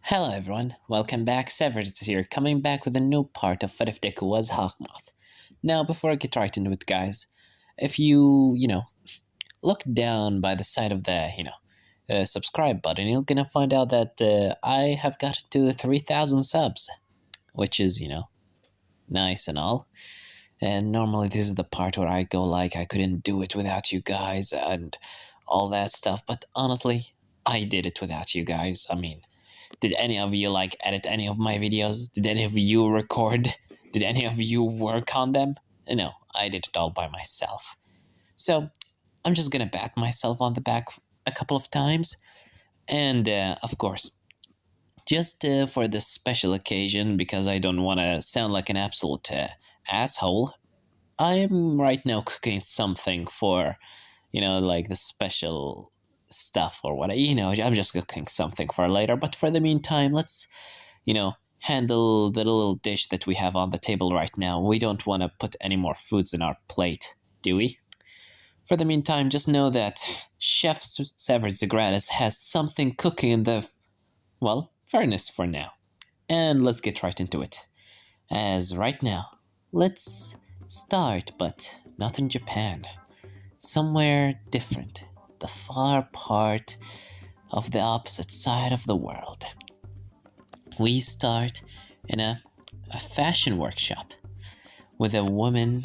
Hello everyone, welcome back. Severus here, coming back with a new part of What If Deku Was Hawk Moth. Now, before I get right into it, guys, if you look down by the side of the subscribe button, you're gonna find out that I have got to 3,000 subs, which is nice and all. And normally this is the part where I go like I couldn't do it without you guys and all that stuff, but honestly, I did it without you guys. I mean, did any of you edit any of my videos? Did any of you record? Did any of you work on them? No, I did it all by myself. So I'm just gonna pat myself on the back a couple of times, and of course, just for this special occasion, because I don't want to sound like an absolute asshole. I am right now cooking something for, like the special stuff or what. I'm just cooking something for later. But for the meantime, let's, handle the little dish that we have on the table right now. We don't want to put any more foods in our plate, do we? For the meantime, just know that Chef Severus Zagratis has something cooking in the, furnace for now. And let's get right into it. As right now, let's start, but not in Japan. Somewhere different, the far part of the opposite side of the world. We start in a fashion workshop with a woman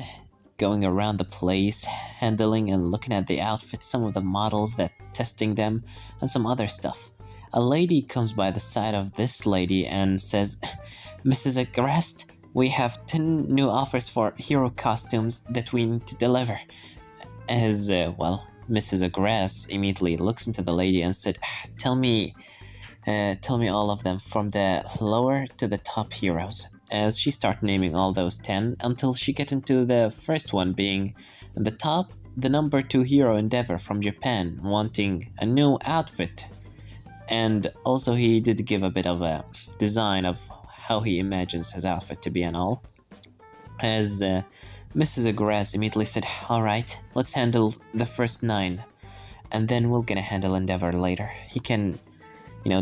going around the place, handling and looking at the outfits, some of the models, that testing them, and some other stuff. A lady comes by the side of this lady and says, "Mrs. Agrest, we have 10 new offers for hero costumes that we need to deliver." As, Mrs. Agrest immediately looks into the lady and said, tell me all of them from the lower to the top heroes. As she starts naming all those 10 until she gets into the first one being the top, the number 2 hero Endeavor from Japan, wanting a new outfit. And also he did give a bit of a design of how he imagines his outfit to be and all. As Mrs. Agrest immediately said, "Alright, let's handle the first 9, and then we're gonna handle Endeavor later. He can,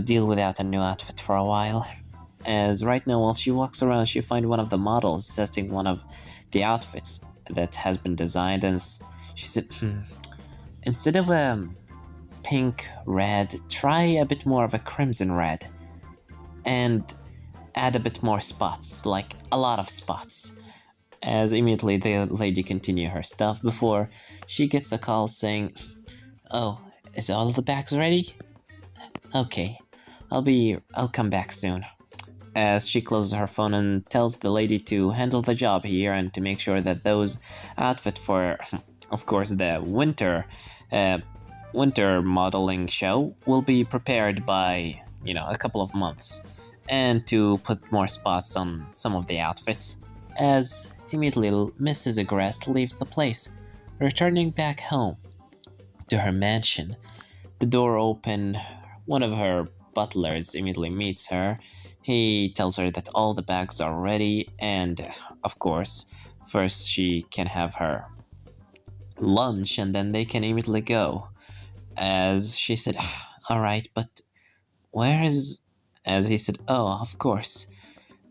deal without a new outfit for a while." As right now, while she walks around, she finds one of the models testing one of the outfits that has been designed, and she said, instead of a pink red, try a bit more of a crimson red, and add a bit more spots, like a lot of spots. As immediately the lady continue her stuff before she gets a call saying, "Oh, is all the bags ready? Okay, I'll come back soon." As she closes her phone and tells the lady to handle the job here and to make sure that those outfit for, of course, the winter modeling show will be prepared by, a couple of months, and to put more spots on some of the outfits. As immediately Mrs. Agrest leaves the place, returning back home to her mansion. The door open, one of her butlers immediately meets her. He tells her that all the bags are ready, and of course, first she can have her lunch and then they can immediately go. As she said, "Alright, but where is..." As he said, "Oh, of course,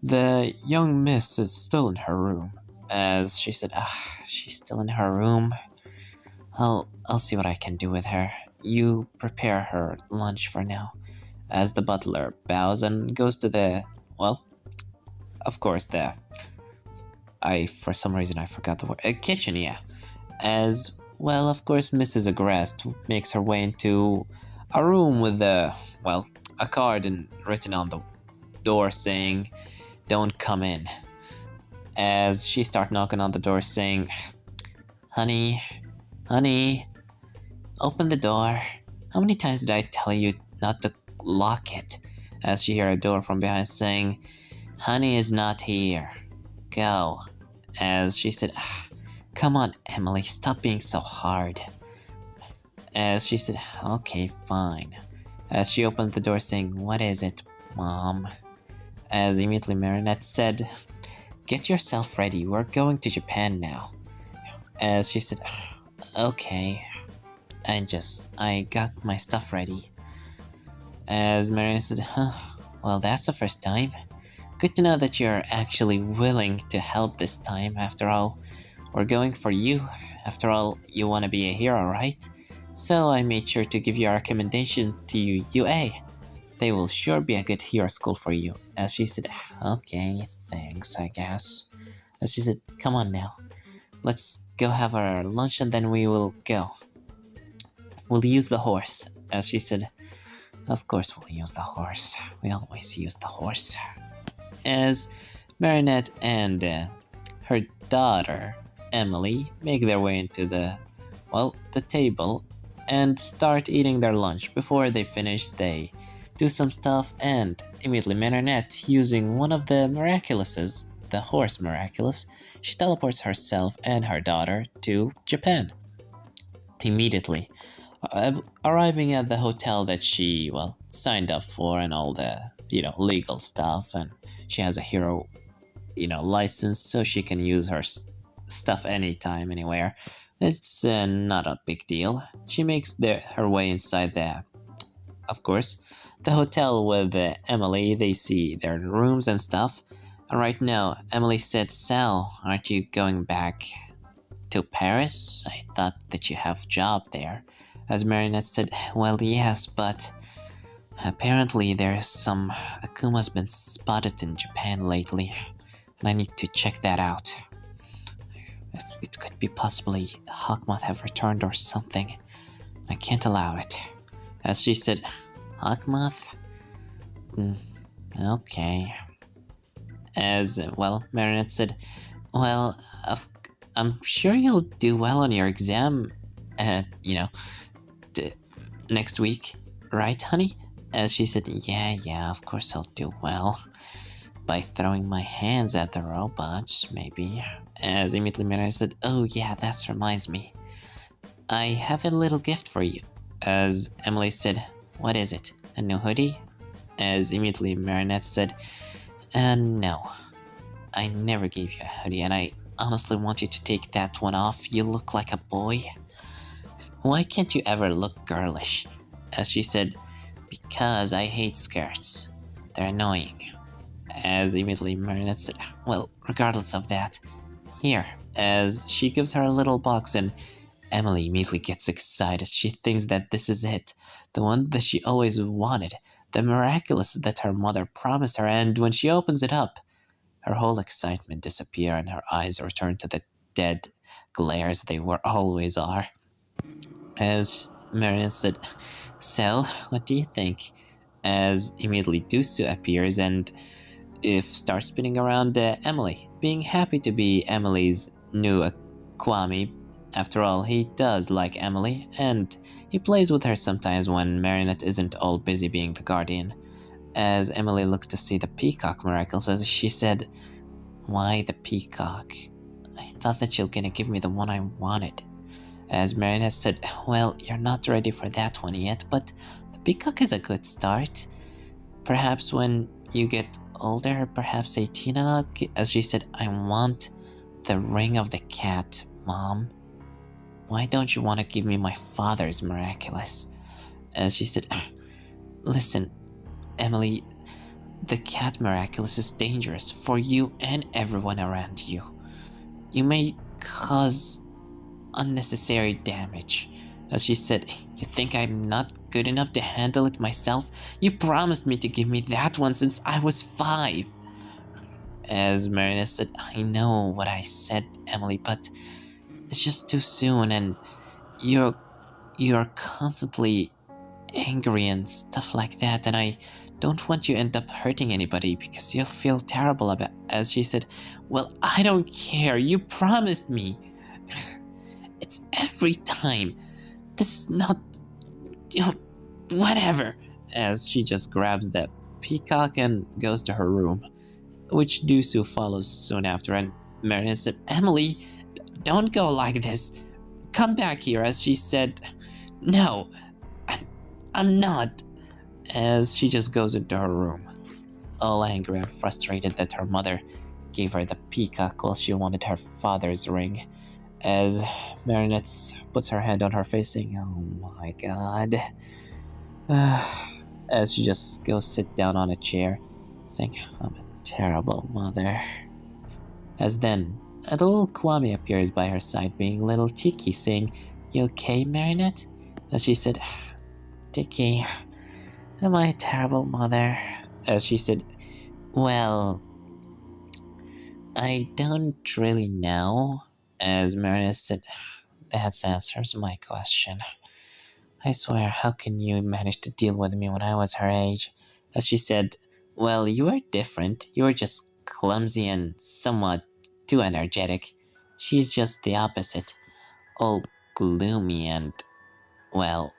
the young miss is still in her room." As she said, "She's still in her room. I'll see what I can do with her. You prepare her lunch for now." As the butler bows and goes to the, of course, for some reason I forgot the word, kitchen, yeah. As, of course, Mrs. Agrest makes her way into a room with a card written on the door saying, "Don't come in." As she starts knocking on the door saying, honey, open the door. How many times did I tell you not to lock it?" As she hears a door from behind saying, "Honey is not here. Go." As she said, "Come on, Emily, stop being so hard." As she said, "Okay, fine." As she opened the door saying, "What is it, Mom?" As immediately Marinette said, "Get yourself ready, we're going to Japan now." As she said, "Okay, I got my stuff ready." As Marinette said, Well, that's the first time. Good to know that you're actually willing to help this time. After all, we're going for you. After all, you want to be a hero, right? So I made sure to give you a recommendation to UA. They will sure be a good hero school for you. As she said, okay, thanks, I guess. As she said, come on now. Let's go have our lunch and then we will go. We'll use the horse. As she said, of course we'll use the horse. We always use the horse. As Marinette and her daughter, Emily, make their way into the table and start eating their lunch. Before they finish, they do some stuff, and immediately Marinette, using one of the miraculouses, the horse miraculous, she teleports herself and her daughter to Japan. Immediately, arriving at the hotel that she, signed up for and all the, legal stuff, and she has a hero, license, so she can use her stuff anytime, anywhere. It's not a big deal. She makes her way inside of course, the hotel with Emily. They see their rooms and stuff. And right now, Emily said, Sal, aren't you going back to Paris? I thought that you have a job there. As Marinette said, well, yes, but apparently there's some Akuma's been spotted in Japan lately, and I need to check that out. It could be possibly Hawk Moth have returned or something. I can't allow it. As she said, Hawk Moth? Okay. As, Marinette said, I'm sure you'll do well on your exam, next week, right, honey? As she said, yeah, of course I'll do well. By throwing my hands at the robots, maybe. As immediately Marinette said, oh yeah, that reminds me. I have a little gift for you. As Emily said, what is it? A new hoodie? As immediately Marinette said, no. I never gave you a hoodie, and I honestly want you to take that one off. You look like a boy. Why can't you ever look girlish? As she said, because I hate skirts. They're annoying. As immediately Marinette said, well, regardless of that, here. As she gives her a little box, and Emily immediately gets excited. She thinks that this is it, the one that she always wanted, the miraculous that her mother promised her, and when she opens it up, her whole excitement disappears and her eyes return to the dead glares they always are. As Marinette said, so, what do you think? As immediately Dusu appears and starts spinning around Emily, being happy to be Emily's new Kwame. After all, he does like Emily, and he plays with her sometimes when Marinette isn't all busy being the guardian. As Emily looks to see the peacock miracles, as she said, why the peacock? I thought that you're gonna give me the one I wanted. As Marinette said, well, you're not ready for that one yet, but the peacock is a good start. Perhaps when you get older, perhaps 18 and up. As she said, I want the ring of the cat, Mom. Why don't you want to give me my father's miraculous? As she said, listen, Emily, the cat miraculous is dangerous for you and everyone around you. You may cause unnecessary damage. As she said, you think I'm not good enough to handle it myself? You promised me to give me that one since I was 5. As Marinette said, I know what I said, Emily, but it's just too soon, and you're constantly angry and stuff like that, and I don't want you to end up hurting anybody because you'll feel terrible about it. As she said, well, I don't care. You promised me. It's every time. This is not... whatever. As she just grabs the peacock and goes to her room, which Dusu follows soon after, and Marinette said, Emily, don't go like this. Come back here. As she said, no, I'm not. As she just goes into her room, all angry and frustrated that her mother gave her the peacock while she wanted her father's ring. As Marinette puts her hand on her face saying, oh my god. as she just goes sit down on a chair, saying, I'm a terrible mother. As then, a little Kwame appears by her side, being little Tiki, saying, You okay, Marinette? As she said, Tiki, am I a terrible mother? As she said, Well, I don't really know. As Marinette said, That answers my question. I swear, how can you manage to deal with me when I was her age? As she said, Well, you were different. You were just clumsy and somewhat too energetic. She's just the opposite. All gloomy and, well,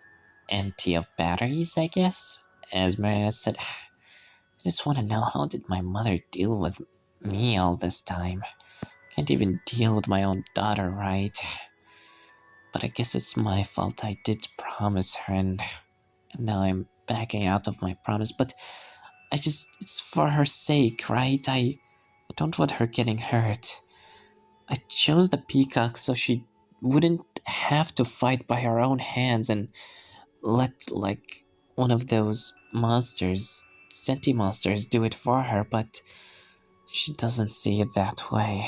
empty of batteries, I guess? As Marina said, I just want to know, how did my mother deal with me all this time? Can't even deal with my own daughter, right? But I guess it's my fault. I did promise her, and now I'm backing out of my promise. But it's for her sake, right? I don't want her getting hurt. I chose the peacock so she wouldn't have to fight by her own hands and let, like, one of those monsters, senti monsters, do it for her, but she doesn't see it that way.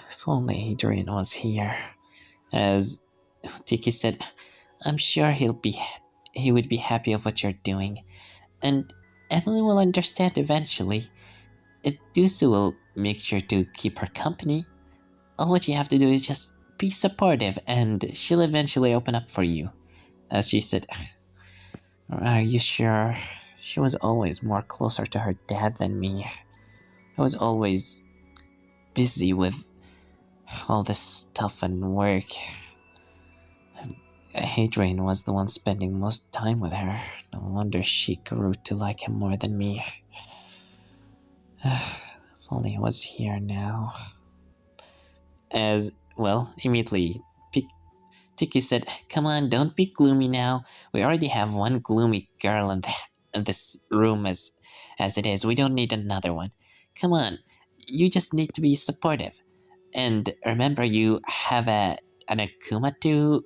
If only Adrian was here. As Tiki said, I'm sure he would be happy of what you're doing, and Emily will understand eventually. Dusu will make sure to keep her company. All what you have to do is just be supportive, and she'll eventually open up for you. As she said, Are you sure? She was always more closer to her dad than me. I was always busy with all this stuff and work. Hadrian was the one spending most time with her. No wonder she grew to like him more than me. If only he was here now. As, well, immediately, Tiki said, Come on, don't be gloomy now. We already have one gloomy girl in this room as it is. We don't need another one. Come on, you just need to be supportive. And remember, you have an Akuma to,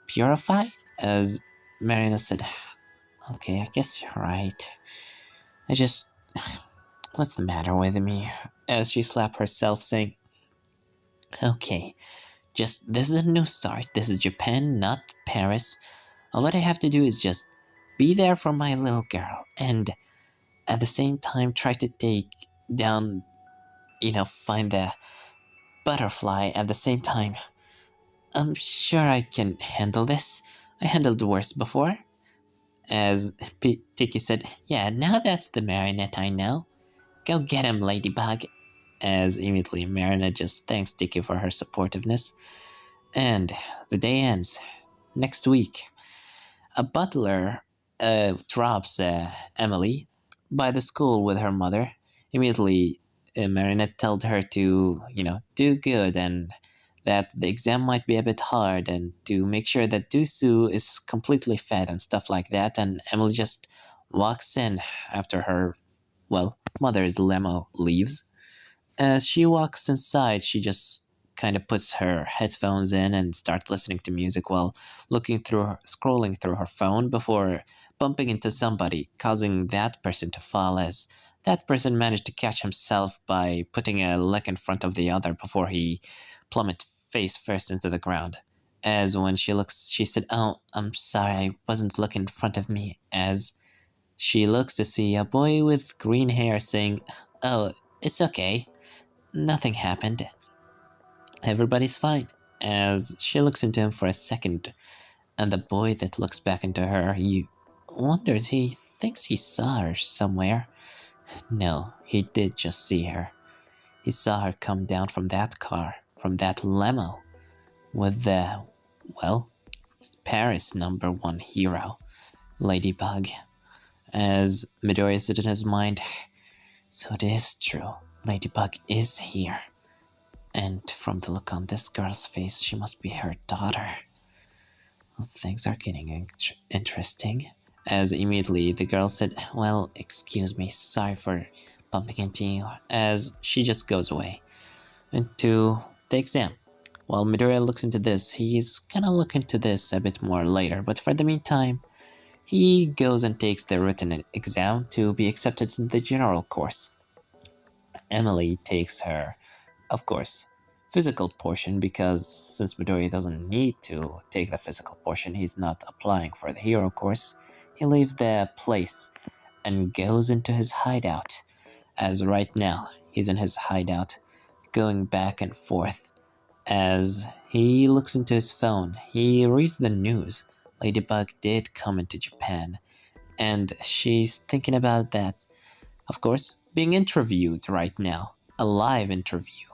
purify? As Marina said, Okay, I guess you're right. What's the matter with me? As she slapped herself, saying, Okay, this is a new start. This is Japan, not Paris. All what I have to do is just be there for my little girl, and at the same time try to take down, find the butterfly at the same time. I'm sure I can handle this. I handled worse before. As Tiki said, Yeah, now that's the Marinette I know. Go get him, Ladybug. As immediately Marinette just thanks Tiki for her supportiveness. And the day ends. Next week, a butler drops Emily by the school with her mother. Immediately, Marinette told her to, do good, and that the exam might be a bit hard, and to make sure that Dusu is completely fed and stuff like that. And Emily just walks in after her, mother's limo leaves. As she walks inside, she just kind of puts her headphones in and starts listening to music while scrolling through her phone before bumping into somebody, causing that person to fall, as that person managed to catch himself by putting a leg in front of the other before he plummeted face first into the ground. As when she looks, she said, Oh, I'm sorry, I wasn't looking in front of me. As she looks to see a boy with green hair saying, Oh, it's okay. Nothing happened. Everybody's fine. As she looks into him for a second, and the boy that looks back into her, he wonders, he thinks he saw her somewhere. No, he did just see her. He saw her come down from that car, from that limo, with the, Paris #1 hero, Ladybug. As Midoriya said in his mind, So it is true. Ladybug is here. And from the look on this girl's face, she must be her daughter. Well, things are getting interesting. As immediately the girl said, Well, excuse me, sorry for bumping into you. As she just goes away into the exam. While Midoriya looks into this, he's gonna look into this a bit more later. But for the meantime, he goes and takes the written exam to be accepted in the general course. Emily takes her, of course, physical portion because since Midoriya doesn't need to take the physical portion, he's not applying for the hero course. He leaves the place and goes into his hideout. As right now, he's in his hideout, going back and forth. As he looks into his phone, he reads the news. Ladybug did come into Japan, and she's thinking about that. Of course, being interviewed right now, a live interview,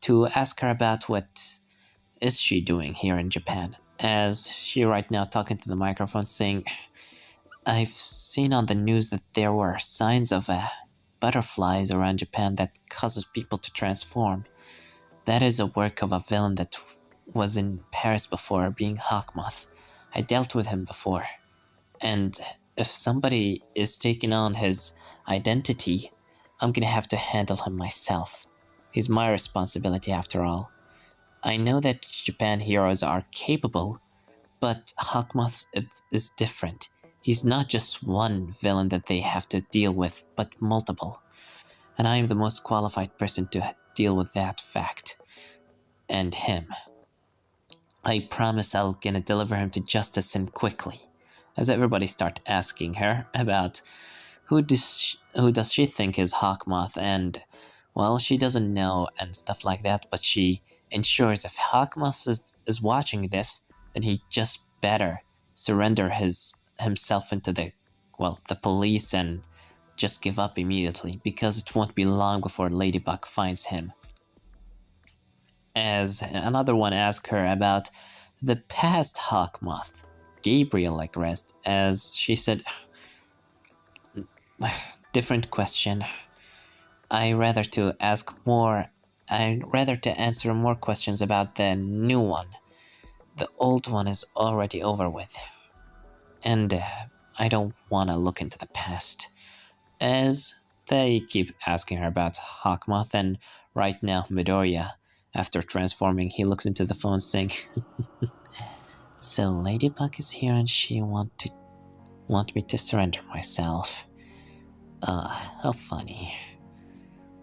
to ask her about what is she doing here in Japan. As she right now talking to the microphone saying, I've seen on the news that there were signs of butterflies around Japan that causes people to transform. That is a work of a villain that was in Paris before, being Hawk Moth. I dealt with him before. And if somebody is taking on his identity, I'm gonna have to handle him myself. He's my responsibility after all. I know that Japan heroes are capable, but Hawk Moth is different. He's not just one villain that they have to deal with, but multiple. And I am the most qualified person to deal with that fact. And him. I promise I'll gonna deliver him to justice and quickly. As everybody start asking her about who does she think is Hawk Moth, and well, she doesn't know and stuff like that, but she ensures if Hawk Moth is watching this, then he just better surrender himself into the police and just give up immediately, because it won't be long before Ladybug finds him. As another one asked her about the past Hawk Moth, Gabriel Agrest, as she said, different question. I'd rather to answer more questions about the new one. The old one is already over with. And I don't want to look into the past. As they keep asking her about Hawk Moth, and right now Midoriya, after transforming, he looks into the phone saying, so Ladybug is here and she want me to surrender myself. How funny.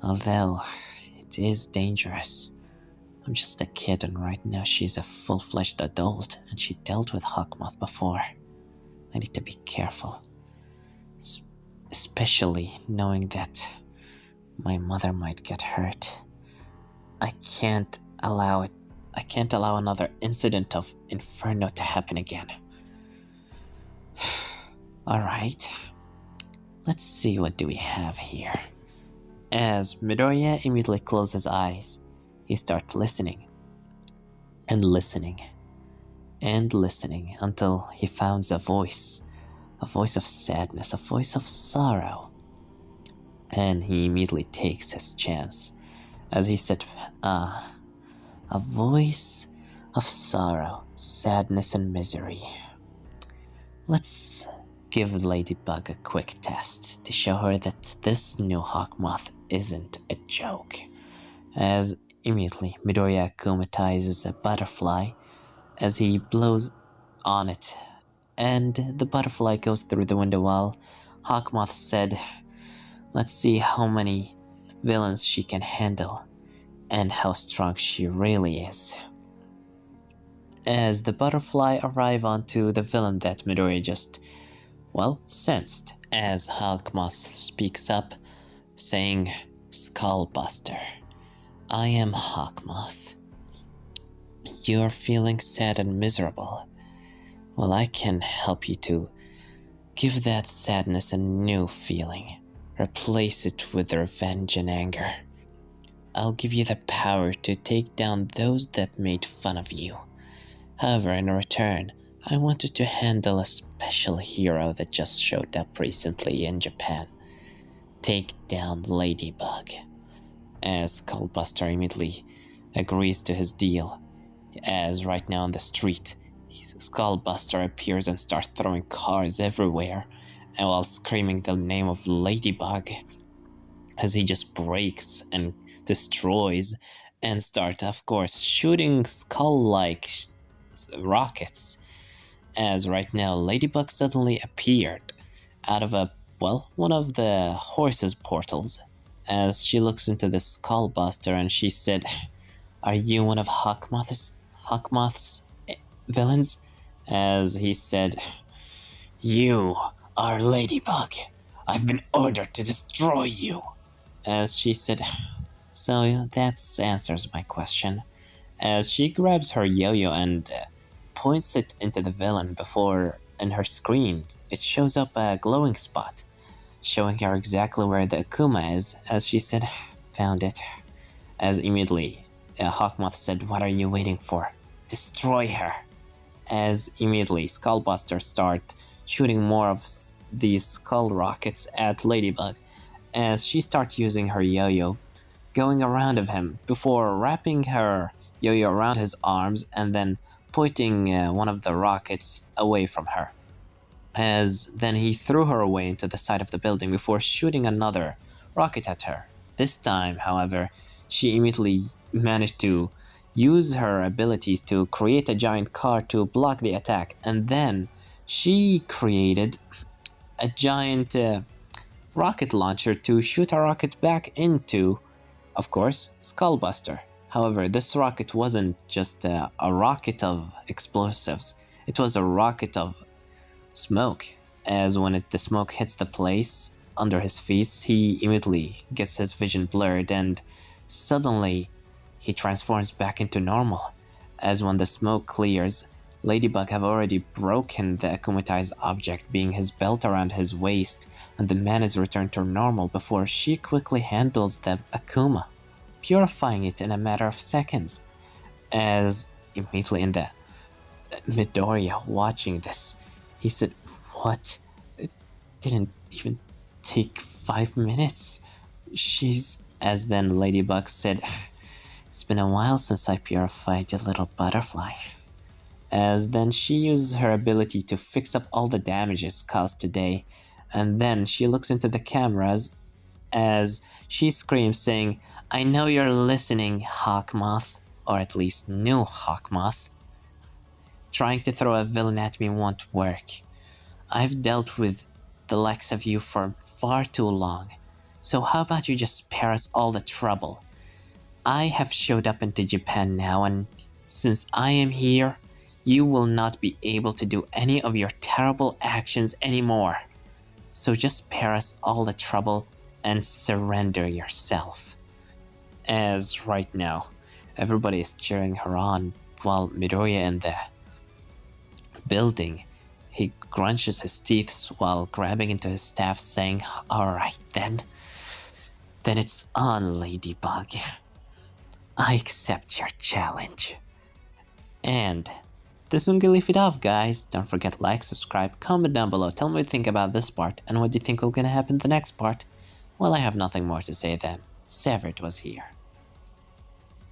Although, it is dangerous. I'm just a kid and right now she's a full-fledged adult and she dealt with Hawk Moth before. I need to be careful. Especially knowing that my mother might get hurt. I can't allow another incident of Inferno to happen again. Alright. Let's see what do we have here. As Midoriya immediately closes his eyes, he starts listening. And listening. And listening until he finds a voice. A voice of sadness, a voice of sorrow. And he immediately takes his chance. As he said, a voice of sorrow, sadness, and misery. Let's give Ladybug a quick test to show her that this new Hawk Moth isn't a joke. As immediately Midoriya akumatizes a butterfly as he blows on it, and the butterfly goes through the window while Hawk Moth said, let's see how many villains she can handle and how strong she really is. As the butterfly arrive onto the villain that Midoriya just, sensed, as Hawk Moth speaks up, saying, Skullbuster, I am Hawk Moth. You're feeling sad and miserable. Well, I can help you to give that sadness a new feeling. Replace it with revenge and anger. I'll give you the power to take down those that made fun of you. However, in return, I wanted to handle a special hero that just showed up recently in Japan. Take down Ladybug. As Skullbuster immediately agrees to his deal, as right now on the street, Skullbuster appears and starts throwing cars everywhere, and while screaming the name of Ladybug, as he just breaks and destroys and starts, of course, shooting skull-like rockets as right now Ladybug suddenly appeared out of one of the horse's portals, as she looks into the Skullbuster and she said, "Are you one of Hawk Moth's villains?" As he said, "You are Ladybug. I've been ordered to destroy you." As she said, "So that answers my question." As she grabs her yo-yo and points it into the villain before, in her screen, it shows up a glowing spot, showing her exactly where the Akuma is, as she said, "Found it." As immediately, Hawk Moth said, "What are you waiting for? Destroy her." As immediately, Skullbuster start shooting more of these skull rockets at Ladybug, as she starts using her yo-yo, going around of him before wrapping her yo-yo around his arms and then pointing one of the rockets away from her. As then he threw her away into the side of the building before shooting another rocket at her. This time, however, she immediately managed to use her abilities to create a giant car to block the attack, and then she created a giant rocket launcher to shoot a rocket back into, of course, Skullbuster. However, this rocket wasn't just a rocket of explosives, it was a rocket of smoke, as when the smoke hits the place under his feet, he immediately gets his vision blurred and suddenly he transforms back into normal. As when the smoke clears, Ladybug have already broken the akumatized object, being his belt around his waist, and the man is returned to normal before she quickly handles the Akuma, purifying it in a matter of seconds. As immediately in the Midoriya watching this, he said, "What? It didn't even take 5 minutes. She's..." As then Ladybug said, "It's been a while since I purified a little butterfly." As then she uses her ability to fix up all the damages caused today, and then she looks into the cameras as she screams saying, "I know you're listening, Hawk Moth, or at least new Hawk Moth. Trying to throw a villain at me won't work. I've dealt with the likes of you for far too long, so how about you just spare us all the trouble? I have showed up into Japan now, and since I am here, you will not be able to do any of your terrible actions anymore. So just spare us all the trouble and surrender yourself." As right now, everybody is cheering her on, while Midoriya in the building, he crunches his teeth while grabbing into his staff saying, "Alright then it's on, Ladybug. I accept your challenge." And this one can leave it off, guys. Don't forget, like, subscribe, comment down below, tell me what you think about this part, and what do you think will gonna happen in the next part. Well, I have nothing more to say then. Severed was here.